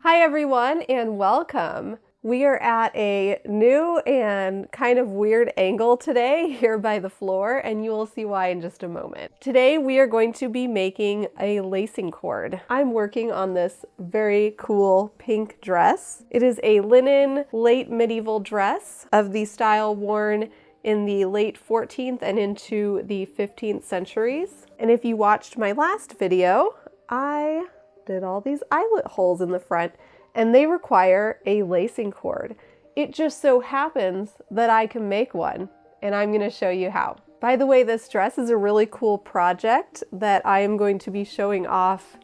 Hi everyone and welcome. We are at a new and kind of weird angle today here by the floor, and you will see why in just a moment. Today we are going to be making a lacing cord. I'm working on this very cool pink dress. It is a linen late medieval dress of the style worn in the late 14th and into the 15th centuries. And if you watched my last video, I did all these eyelet holes in the front, and they require a lacing cord. It just so happens that I can make one, and I'm going to show you how. By the way, this dress is a really cool project that I am going to be showing off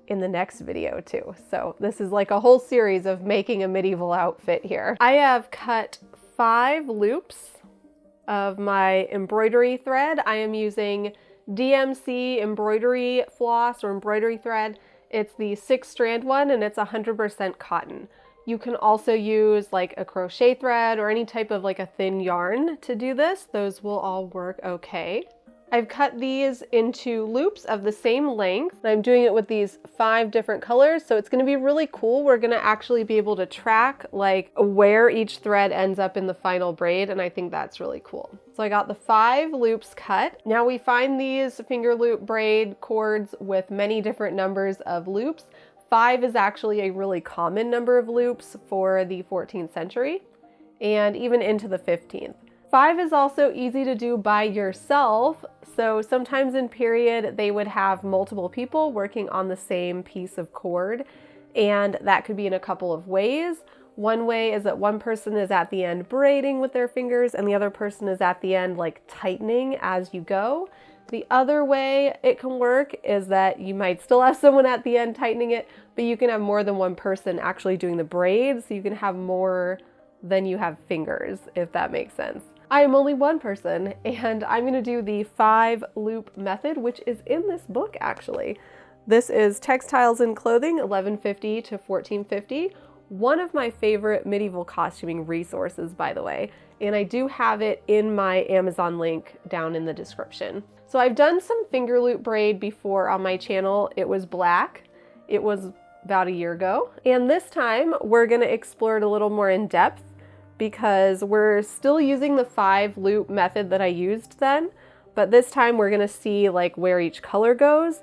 in the next video too. So this is like a whole series of making a medieval outfit here. I have cut 5 loops of my embroidery thread. I am using DMC embroidery floss or embroidery thread. It's the 6-strand one, and it's 100% cotton. You can also use like a crochet thread or any type of like a thin yarn to do this. Those will all work okay. I've cut these into loops of the same length. I'm doing it with these 5 different colors, so it's going to be really cool. We're going to actually be able to track like where each thread ends up in the final braid, and I think that's really cool. So I got the 5 loops cut. Now we find these finger loop braid cords with many different numbers of loops. 5 is actually a really common number of loops for the 14th century and even into the 15th. 5 is also easy to do by yourself, so sometimes in period they would have multiple people working on the same piece of cord, and that could be in a couple of ways. One way is that one person is at the end braiding with their fingers and the other person is at the end like tightening as you go. The other way it can work is that you might still have someone at the end tightening it, but you can have more than one person actually doing the braid, so you can have more than you have fingers, if that makes sense. I am only one person, and I'm going to do the 5 loop method, which is in this book actually. This is Textiles and Clothing 1150 to 1450, one of my favorite medieval costuming resources, by the way, and I do have it in my Amazon link down in the description. So I've done some finger loop braid before on my channel. It was black. It was about a year ago, and this time we're going to explore it a little more in depth, because we're still using the 5 loop method that I used then, but this time we're gonna see like where each color goes,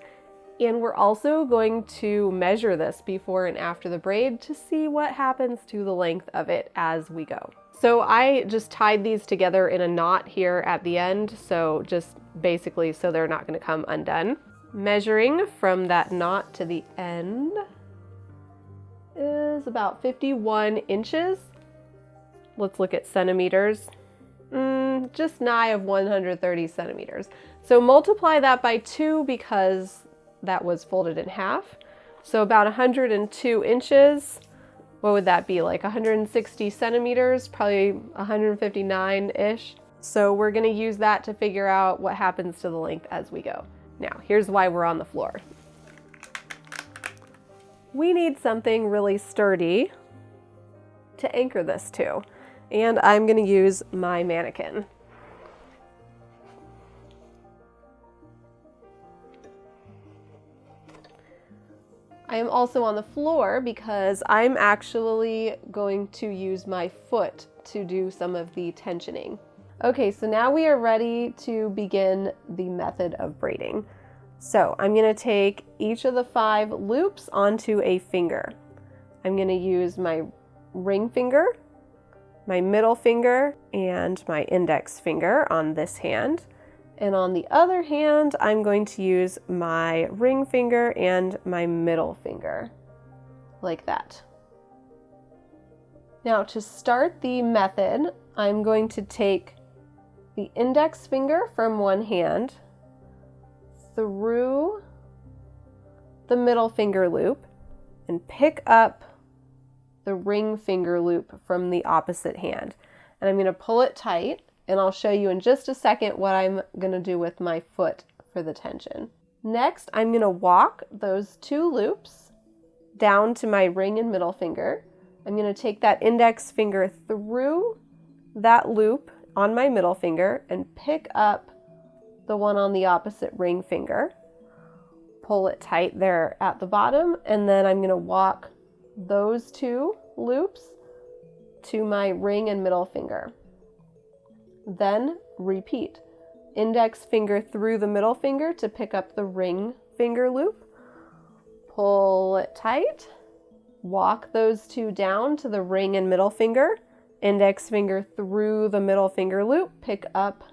and we're also going to measure this before and after the braid to see what happens to the length of it as we go. So I just tied these together in a knot here at the end, so just basically so they're not gonna come undone. Measuring from that knot to the end is about 51 inches. Let's look at centimeters. Just nigh of 130 centimeters. So multiply that by 2 because that was folded in half. So about 102 inches. What would that be, like 160 centimeters? Probably 159-ish. So we're gonna use that to figure out what happens to the length as we go. Now, here's why we're on the floor. We need something really sturdy to anchor this to. And I'm going to use my mannequin. I am also on the floor because I'm actually going to use my foot to do some of the tensioning. Okay, so now we are ready to begin the method of braiding. So I'm going to take each of the 5 loops onto a finger. I'm going to use my ring finger, my middle finger, and my index finger on this hand. And on the other hand, I'm going to use my ring finger and my middle finger, like that. Now to start the method, I'm going to take the index finger from one hand through the middle finger loop and pick up the ring finger loop from the opposite hand. And I'm going to pull it tight, and I'll show you in just a second what I'm going to do with my foot for the tension. Next, I'm going to walk those 2 loops down to my ring and middle finger. I'm going to take that index finger through that loop on my middle finger and pick up the one on the opposite ring finger. Pull it tight there at the bottom, and then I'm going to walk those two loops to my ring and middle finger. Then repeat. Index finger through the middle finger to pick up the ring finger loop. Pull it tight. Walk those two down to the ring and middle finger. Index finger through the middle finger loop. Pick up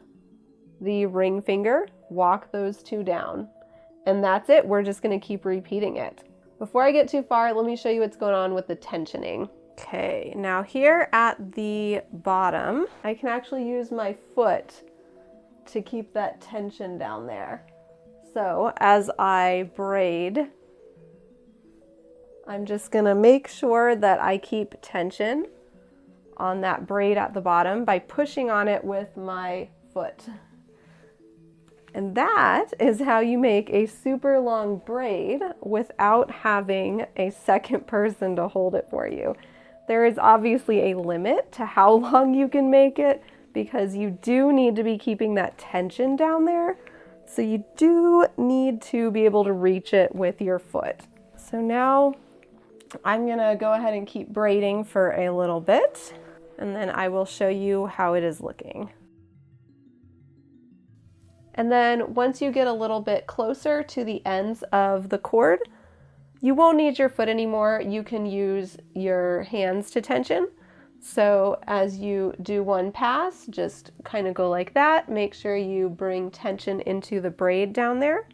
the ring finger. Walk those two down. And that's it. We're just going to keep repeating it. Before I get too far, let me show you what's going on with the tensioning. Okay, now here at the bottom, I can actually use my foot to keep that tension down there. So as I braid, I'm just gonna make sure that I keep tension on that braid at the bottom by pushing on it with my foot. And that is how you make a super long braid without having a second person to hold it for you. There is obviously a limit to how long you can make it because you do need to be keeping that tension down there. So you do need to be able to reach it with your foot. So now I'm gonna go ahead and keep braiding for a little bit, and then I will show you how it is looking. And then once you get a little bit closer to the ends of the cord, you won't need your foot anymore. You can use your hands to tension. So as you do one pass, just kind of go like that. Make sure you bring tension into the braid down there.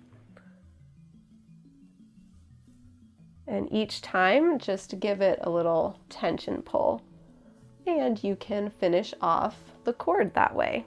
And each time, just give it a little tension pull. And you can finish off the cord that way.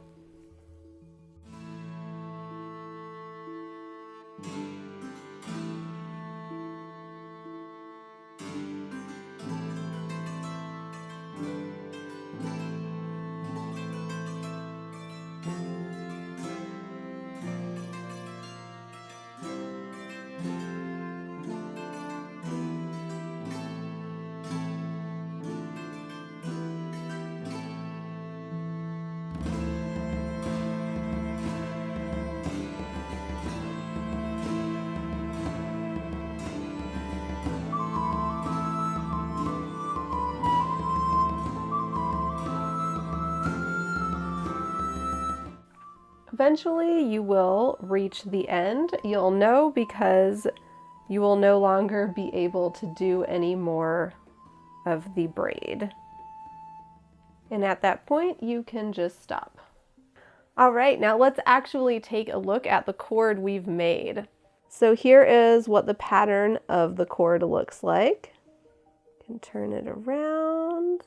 Eventually you will reach the end. You'll know because you will no longer be able to do any more of the braid. And at that point, you can just stop. All right, now let's actually take a look at the cord we've made. So here is what the pattern of the cord looks like. You can turn it around.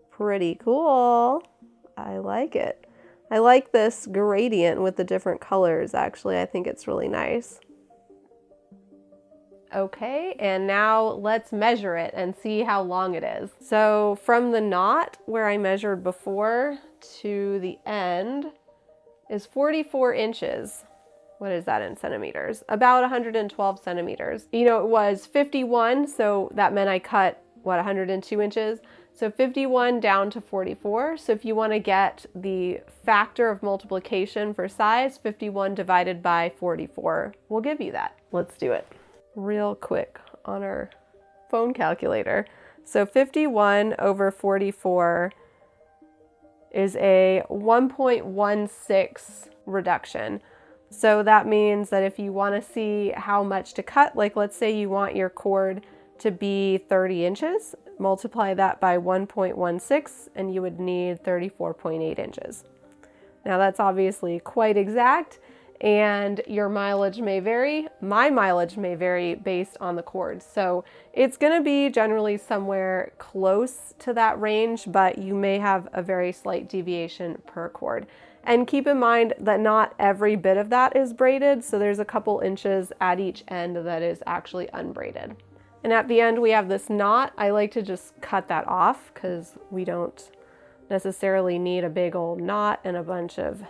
Pretty cool. I like it. I like this gradient with the different colors, actually. I think it's really nice. Okay, and now let's measure it and see how long it is. So from the knot where I measured before to the end is 44 inches. What is that in centimeters? About 112 centimeters. You know, it was 51, so that meant I cut, what, 102 inches? So 51 down to 44. So if you want to get the factor of multiplication for size, 51 divided by 44 will give you that. Let's do it real quick on our phone calculator. So 51 over 44 is a 1.16 reduction. So that means that if you want to see how much to cut, like let's say you want your cord to be 30 inches, multiply that by 1.16 and you would need 34.8 inches. Now that's obviously quite exact, and your mileage may vary. My mileage may vary based on the cord. So it's going to be generally somewhere close to that range, but you may have a very slight deviation per cord. And keep in mind that not every bit of that is braided, so there's a couple inches at each end that is actually unbraided. And at the end we have this knot. I like to just cut that off because we don't necessarily need a big old knot and a bunch of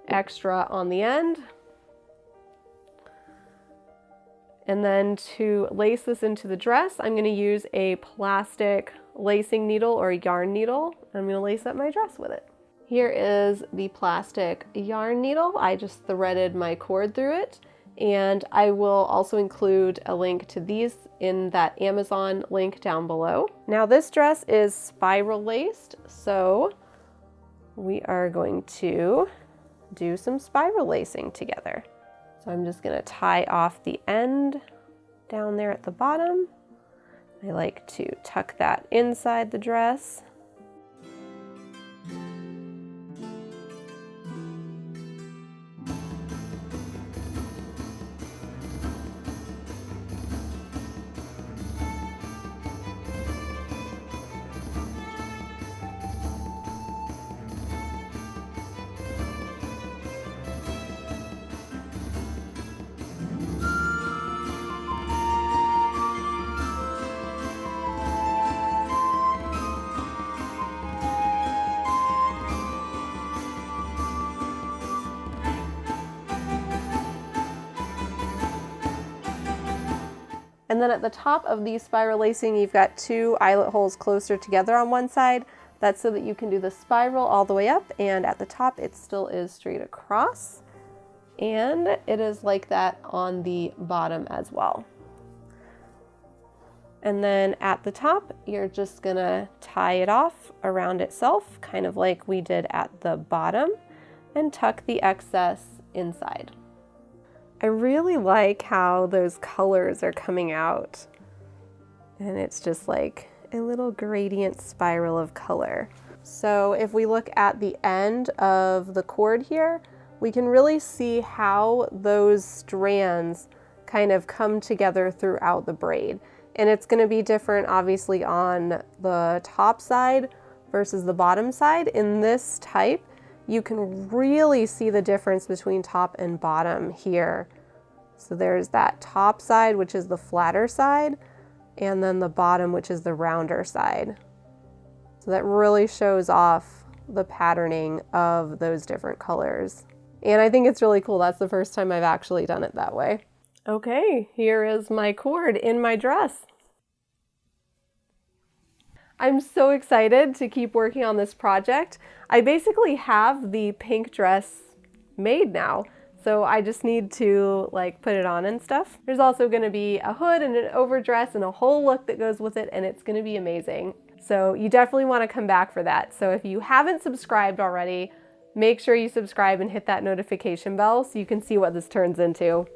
extra on the end. And then to lace this into the dress, I'm going to use a plastic lacing needle or a yarn needle. I'm going to lace up my dress with it. Here is the plastic yarn needle. I just threaded my cord through it, And I will also include a link to these in that Amazon link down below. Now this dress is spiral laced, so we are going to do some spiral lacing together. So I'm just gonna tie off the end down there at the bottom. I like to tuck that inside the dress. And then at the top of the spiral lacing, you've got 2 eyelet holes closer together on one side. That's so that you can do the spiral all the way up, and at the top it still is straight across. And it is like that on the bottom as well. And then at the top, you're just gonna tie it off around itself, kind of like we did at the bottom, and tuck the excess inside. I really like how those colors are coming out, and it's just like a little gradient spiral of color. So if we look at the end of the cord here, we can really see how those strands kind of come together throughout the braid. And it's going to be different obviously on the top side versus the bottom side. In this type, you can really see the difference between top and bottom here. So there's that top side, which is the flatter side, and then the bottom, which is the rounder side. So that really shows off the patterning of those different colors. And I think it's really cool. That's the first time I've actually done it that way. Okay, here is my cord in my dress. I'm so excited to keep working on this project. I basically have the pink dress made now, so I just need to like put it on and stuff. There's also gonna be a hood and an overdress and a whole look that goes with it, and it's gonna be amazing. So you definitely wanna come back for that. So if you haven't subscribed already, make sure you subscribe and hit that notification bell so you can see what this turns into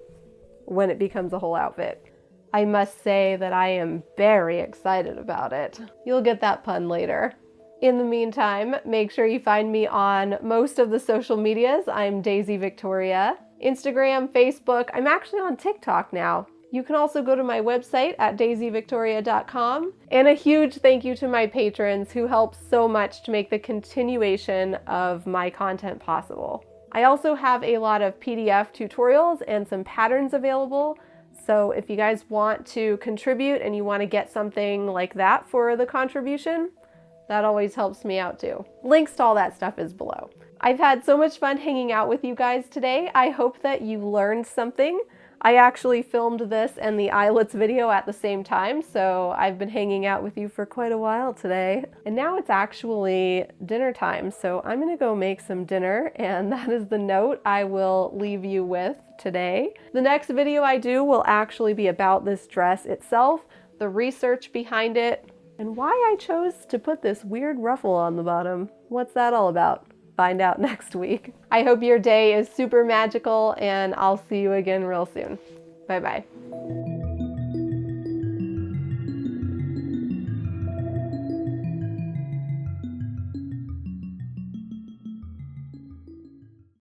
when it becomes a whole outfit. I must say that I am very excited about it. You'll get that pun later. In the meantime, make sure you find me on most of the social medias. I'm Daisy Victoria. Instagram, Facebook, I'm actually on TikTok now. You can also go to my website at daisyvictoria.com. And a huge thank you to my patrons who help so much to make the continuation of my content possible. I also have a lot of PDF tutorials and some patterns available. So if you guys want to contribute and you want to get something like that for the contribution, that always helps me out too. Links to all that stuff is below. I've had so much fun hanging out with you guys today. I hope that you learned something. I actually filmed this and the eyelets video at the same time, so I've been hanging out with you for quite a while today. And now it's actually dinner time, so I'm gonna go make some dinner, and that is the note I will leave you with today. The next video I do will actually be about this dress itself, the research behind it, and why I chose to put this weird ruffle on the bottom. What's that all about? Find out next week. I hope your day is super magical, and I'll see you again real soon. Bye-bye.